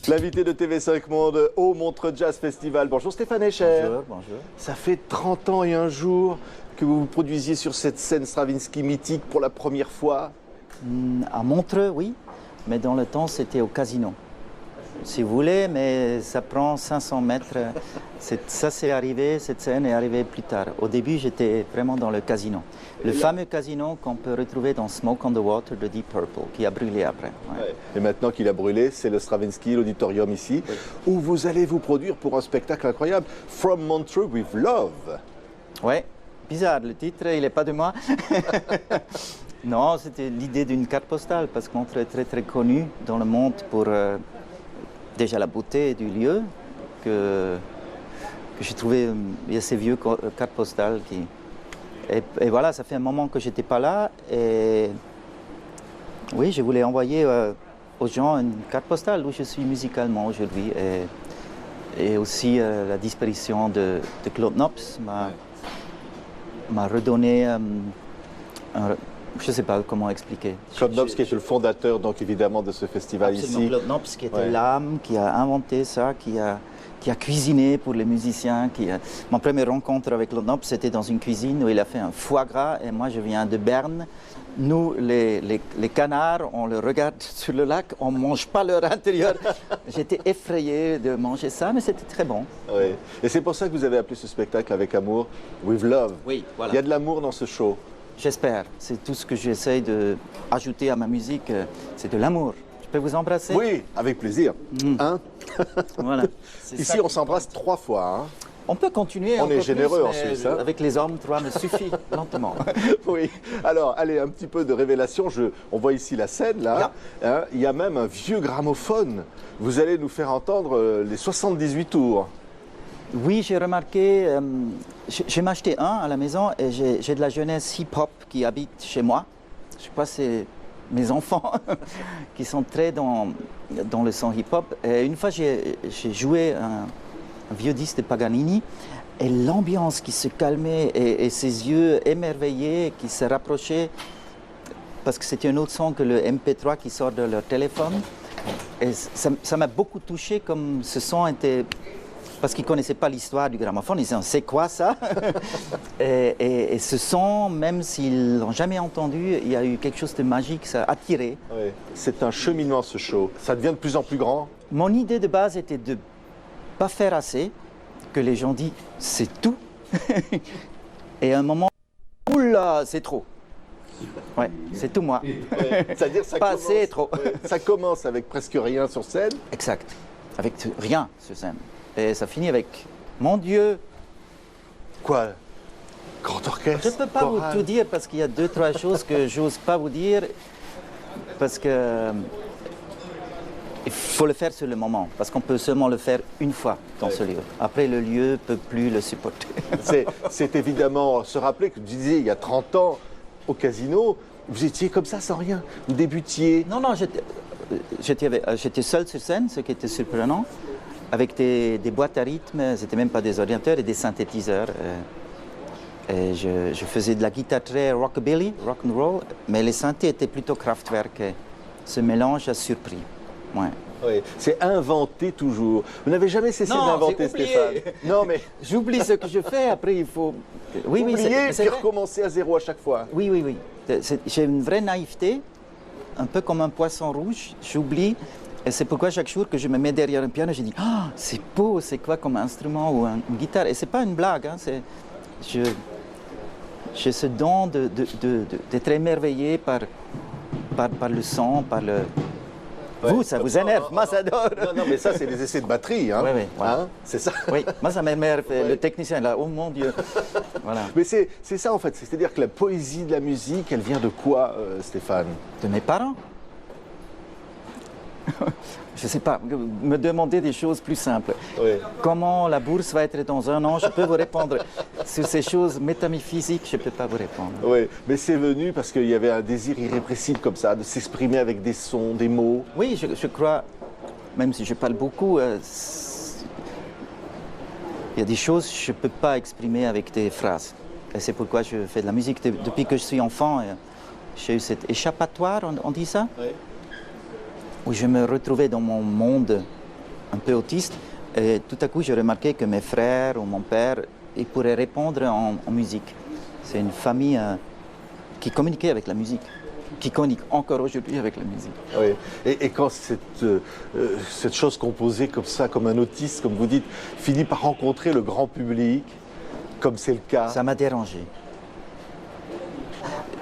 L'invité de TV5 Monde au Montreux Jazz Festival. Bonjour Stéphane Escher. Bonjour, bonjour. Ça fait 30 ans et un jour que vous vous produisiez sur cette scène Stravinsky mythique pour la première fois. À Montreux, oui, mais dans le temps, c'était au Casino. Si vous voulez, mais ça prend 500 mètres. Ça, c'est arrivé, cette scène est arrivée plus tard. Au début, j'étais vraiment dans le Casino. Le fameux Casino qu'on peut retrouver dans Smoke on the Water de Deep Purple, qui a brûlé après. Ouais. Ouais. Et maintenant qu'il a brûlé, c'est le Stravinsky, l'auditorium ici, oui, où vous allez vous produire pour un spectacle incroyable. From Montreux with Love. Ouais, bizarre, le titre, il n'est pas de moi. Non, c'était l'idée d'une carte postale, parce que Montreux est très très connu dans le monde pour déjà la beauté du lieu, que j'ai trouvé, il y a ces vieux cartes postales qui... Et voilà, ça fait un moment que je n'étais pas là, et oui, je voulais envoyer aux gens une carte postale où je suis musicalement aujourd'hui, et aussi la disparition de Claude Knops m'a redonné je ne sais pas comment expliquer. Claude Knops qui est le fondateur donc évidemment de ce festival. Absolument. Ici. Claude Knops qui était l'âme, qui a inventé ça, qui a cuisiné pour les musiciens. Mon première rencontre avec Claude Knops, c'était dans une cuisine où il a fait un foie gras, et moi je viens de Berne. Nous, les canards, on le regarde sur le lac, on ne mange pas leur intérieur. J'étais effrayé de manger ça, mais c'était très bon. Oui. Et c'est pour ça que vous avez appelé ce spectacle avec amour, With Love. Oui, voilà. Il y a de l'amour dans ce show. J'espère. C'est tout ce que j'essaye d'ajouter à ma musique, c'est de l'amour. Je peux vous embrasser? Oui, avec plaisir. Hein? Voilà. Ici, on s'embrasse 3 fois. Hein? On peut continuer. On est généreux en Suisse. Hein? Avec les hommes, 3 me suffit, lentement. Oui. Alors, allez, un petit peu de révélation. On voit ici la scène, là. Hein? Il y a même un vieux gramophone. Vous allez nous faire entendre les 78 tours. Oui, j'ai remarqué, j'ai m'acheté un à la maison, et j'ai de la jeunesse hip-hop qui habite chez moi. Je crois que c'est mes enfants qui sont très dans le son hip-hop. Et une fois, j'ai joué un vieux disque de Paganini, et l'ambiance qui se calmait, et ses yeux émerveillés qui se rapprochaient, parce que c'était un autre son que le MP3 qui sort de leur téléphone. Et ça m'a beaucoup touché, comme ce son était... Parce qu'ils ne connaissaient pas l'histoire du gramophone, ils disaient « c'est quoi ça ?» et ce son, même s'ils ne l'ont jamais entendu, il y a eu quelque chose de magique, ça a attiré. Oui. C'est un cheminement, ce show. Ça devient de plus en plus grand. Mon idée de base était de ne pas faire assez, que les gens disent « c'est tout ». Et à un moment, « oula, c'est trop ». Ouais, c'est tout moi. Ouais. C'est-à-dire ça pas commence, assez, trop. Ça commence avec presque rien sur scène. Exact, avec rien sur scène. Et ça finit avec « Mon Dieu !» Quoi? Grand orchestre? Je ne peux pas vous tout dire, parce qu'il y a 2-3 choses que je n'ose pas vous dire, parce que il faut le faire sur le moment, parce qu'on peut seulement le faire une fois dans ce lieu. Après, le lieu ne peut plus le supporter. C'est évidemment se rappeler que vous disiez il y a 30 ans, au Casino, vous étiez comme ça sans rien. Vous débutiez. Non, j'étais seul sur scène, ce qui était surprenant, avec des boîtes à rythme, c'était même pas des ordinateurs, et des synthétiseurs. Et je faisais de la guitare très rockabilly, rock and roll, mais les synthés étaient plutôt Kraftwerk. Ce mélange a surpris. Ouais. Oui, c'est inventer toujours. Vous n'avez jamais cessé d'inventer, Stéphane. Non, mais j'oublie ce que je fais. Après, il faut oublier puis recommencer à zéro à chaque fois. Oui, oui, oui. J'ai une vraie naïveté, un peu comme un poisson rouge. J'oublie. Et c'est pourquoi chaque jour que je me mets derrière un piano, je dis « Ah, c'est beau, c'est quoi comme instrument ou une guitare ?» Et ce n'est pas une blague, hein, j'ai ce don d'être émerveillé par le son, par le... Ouais, vous, ça vous énerve, moi j'adore. Non, mais ça c'est les essais de batterie, hein. Oui, oui. Voilà. Hein, c'est ça. Oui, moi ça m'énerve, le technicien là, oh mon Dieu. Voilà. Mais c'est ça en fait, c'est-à-dire que la poésie de la musique, elle vient de quoi, Stéphane? De mes parents. Je ne sais pas, me demander des choses plus simples. Oui. Comment la bourse va être dans 1 an, je peux vous répondre. Sur ces choses métaphysiques, je ne peux pas vous répondre. Oui, mais c'est venu parce qu'il y avait un désir irrépressible comme ça, de s'exprimer avec des sons, des mots. Oui, je crois, même si je parle beaucoup, il y a des choses que je ne peux pas exprimer avec des phrases. Et c'est pourquoi je fais de la musique. Depuis que je suis enfant, j'ai eu cet échappatoire, on dit ça? Oui. Où je me retrouvais dans mon monde un peu autiste. Et tout à coup, j'ai remarqué que mes frères ou mon père, ils pourraient répondre en musique. C'est une famille qui communiquait avec la musique, qui communique encore aujourd'hui avec la musique. Oui. Et quand cette chose composée comme ça, comme un autiste, comme vous dites, finit par rencontrer le grand public, comme c'est le cas. Ça m'a dérangé.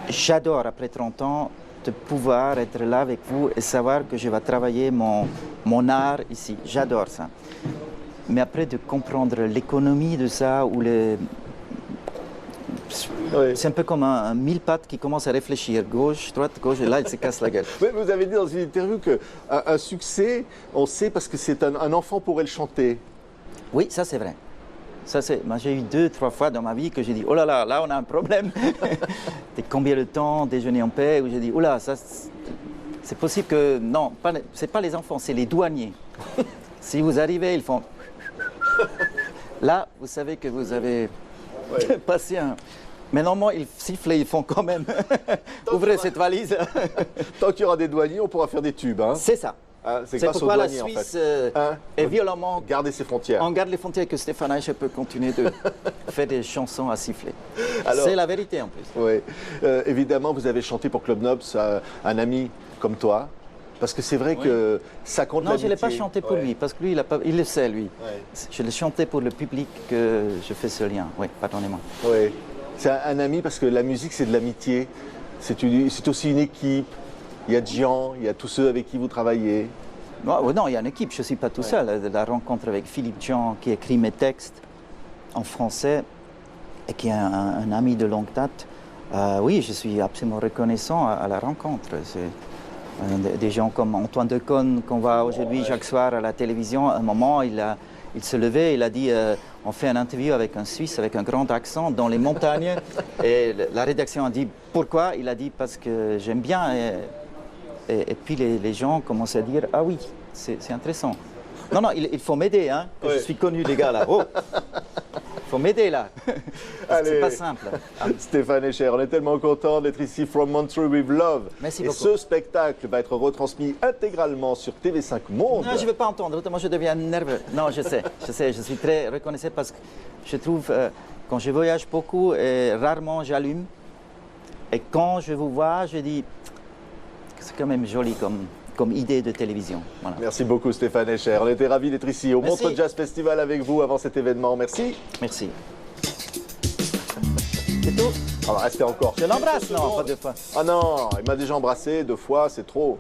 J'adore, après 30 ans, de pouvoir être là avec vous et savoir que je vais travailler mon art ici. J'adore ça. Mais après, de comprendre l'économie de ça, ou les... Oui. C'est un peu comme un mille-pattes qui commence à réfléchir. Gauche, droite, gauche, et là, il se casse la gueule. Oui, vous avez dit dans une interview qu'un succès, on sait parce que c'est un enfant pourrait le chanter. Oui, ça c'est vrai. Moi, j'ai eu 2-3 fois dans ma vie que j'ai dit, oh là là, là on a un problème. Combien de temps, déjeuner en paix, où j'ai dit, oh là, ça, c'est possible que... Non, c'est pas les enfants, c'est les douaniers. Si vous arrivez, ils font... Là, vous savez que vous avez passé un... Mais normalement, ils sifflent et ils font quand même. Ouvrez cette valise. Tant qu'il y aura des douaniers, on pourra faire des tubes. Hein. C'est ça. Hein, C'est grâce aux pourquoi la douaniers, en Suisse fait. est violemment... Garder ses frontières. On garde les frontières que Stéphane Eich peut continuer de faire des chansons à siffler. Alors, c'est la vérité en plus. Oui. Évidemment, vous avez chanté pour Club Nobs à un ami comme toi. Parce que c'est vrai que ça compte Non, je ne l'ai pas l'amitié. chanté pour lui, parce que lui, il le sait, lui. Ouais. Je l'ai chanté pour le public que je fais ce lien. Oui, pardonnez-moi. Oui. C'est un ami parce que la musique, c'est de l'amitié. C'est aussi une équipe. Il y a Gian, il y a tous ceux avec qui vous travaillez. Non, il y a une équipe, je ne suis pas tout seul. La rencontre avec Philippe Gian, qui écrit mes textes en français et qui est un ami de longue date. Oui, je suis absolument reconnaissant à la rencontre. Des gens comme Antoine Decaune, qu'on voit aujourd'hui chaque soir à la télévision, à un moment, il se levait, il a dit on fait une interview avec un Suisse avec un grand accent dans les montagnes. Et la rédaction a dit pourquoi? Il a dit parce que j'aime bien. Et puis les gens commencent à dire ah oui, c'est intéressant. Non, il faut m'aider, hein. Je suis connu, les gars, là. Oh. Il faut m'aider, là. C'est pas simple. Stéphane Echer, on est tellement content d'être ici, From Montreux with Love. Merci et beaucoup. ce spectacle va être retransmis intégralement sur TV5 Monde. Non, je ne veux pas entendre, autrement je deviens nerveux. Non, je sais, je suis très reconnaissant parce que je trouve, quand je voyage beaucoup, et rarement j'allume. Et quand je vous vois, je dis que c'est quand même joli comme idée de télévision. Voilà. Merci beaucoup Stéphane Echer. On était ravis d'être ici au Merci. Montreux Jazz Festival avec vous avant cet événement. Merci. Merci. C'est tout? On va rester encore. Je l'embrasse, non, pas deux fois. Ah non, il m'a déjà embrassé 2 fois, c'est trop.